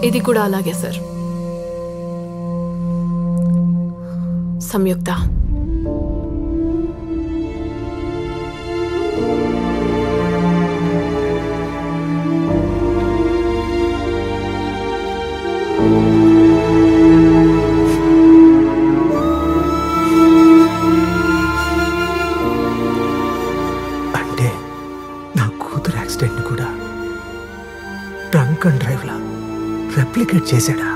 ఇది కూడా అలాగే సార్. సంయుక్త, అంటే నా కూతురు యాక్సిడెంట్ కూడా drunk and drive law replicate చేశాడా?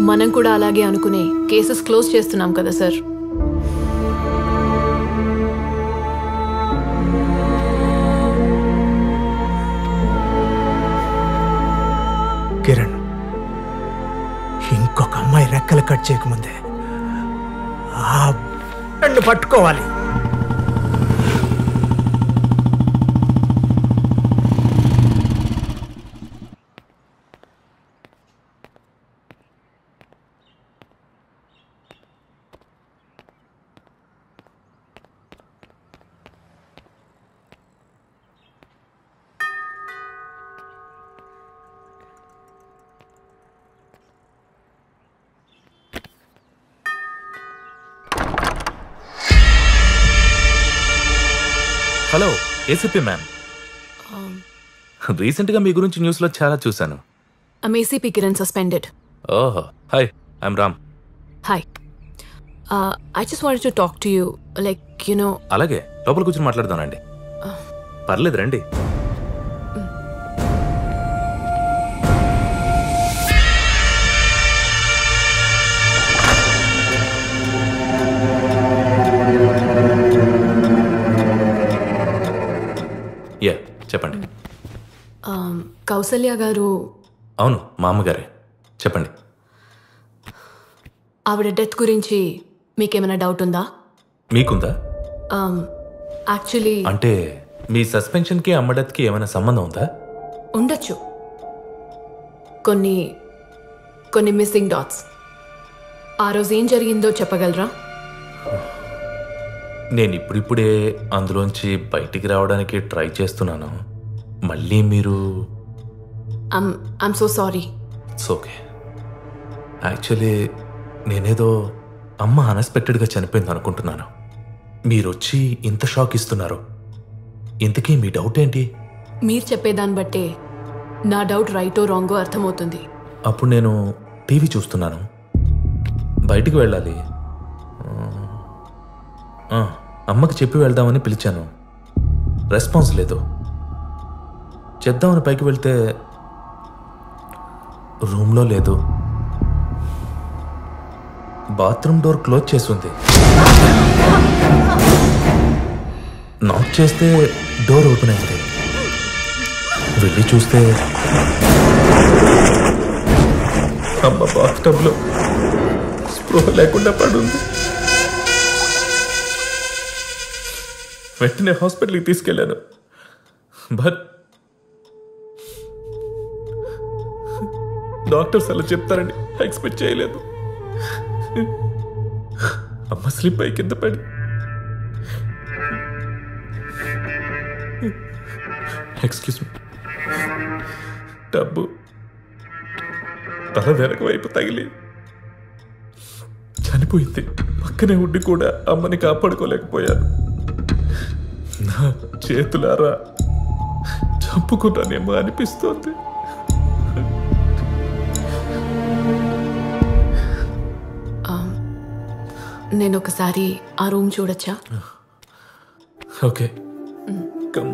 మనం కూడా అలాగే అనుకునే కేసెస్ క్లోజ్ చేస్తున్నాం కదా సార్. కిరణ్, ఇంకొక అమ్మాయి రెక్కలు కట్ చేయకముందే నన్ను పట్టుకోవాలి. హలో ఏసీపీ మ్యామ్, రీసెంట్గా మీ గురించి న్యూస్లో చాలా చూశాను. ACP Kiran suspended. ఓహో, hi, I am Ram. Hi, I just wanted to talk to you, like you know. అలాగే, లోపల కూర్చొని మాట్లాడదానండి. పర్లేదు, రండి. చెప్పండి. కౌసల్య గారు. అవును, మా అమ్మగారే. చెప్పండి. ఆవిడ డెత్ గురించి మీకేమైనా డౌట్ ఉందా? మీకుందా? యాక్చువల్లీ అంటే మీ సస్పెన్షన్కి అమ్మ డెత్కి ఏమైనా సంబంధం ఉందా? ఉండొచ్చు. కొన్ని కొన్ని మిస్సింగ్ డాట్స్. ఆ రోజు ఏం జరిగిందో చెప్పగలరా? నేను ఇప్పుడిప్పుడే అందులోంచి బయటికి రావడానికి ట్రై చేస్తున్నాను. మళ్ళీ మీరు I'm so sorry. It's okay. Actually నేనేదో అమ్మ అన్ఎక్స్పెక్టెడ్గా చనిపోయింది అనుకుంటున్నాను. మీరు వచ్చి ఇంత షాక్ ఇస్తున్నారు. ఇంతకీ మీ డౌట్ ఏంటి? మీరు చెప్పేదాన్ని బట్టే నా డౌట్ రైటో రాంగో అర్థమవుతుంది. అప్పుడు నేను టీవీ చూస్తున్నాను, బయటికి వెళ్ళాలి. అమ్మకి చెప్పి వెళ్దామని పిలిచాను, రెస్పాన్స్ లేదు. చెప్దామని పైకి వెళ్తే రూమ్లో లేదు. బాత్రూమ్ డోర్ క్లోజ్ చేస్తుంది. నాక్ చేస్తే డోర్ ఓపెన్ అయింది. వెళ్ళి చూస్తే అమ్మ బాత్టబ్లో స్పృహ లేకుండా పడుంది. వెంటనే హాస్పిటల్కి తీసుకెళ్ళాను. బట్ డాక్టర్స్ అలా చెప్తారని ఎక్స్పెక్ట్ చేయలేదు. అమ్మ స్లిప్ అయి కింద పడి ఎక్స్క్యూజ్ మీ, డబ్బు తల వెనక వైపు తగిలి చనిపోయింది. పక్కనే ఉండి కూడా అమ్మని కాపాడుకోలేకపోయాను. నా చేతులారా చంపుకున్నానేమో అనిపిస్తోంది. నేను ఒకసారి ఆ రూమ్ చూడొచ్చా? Okay, come.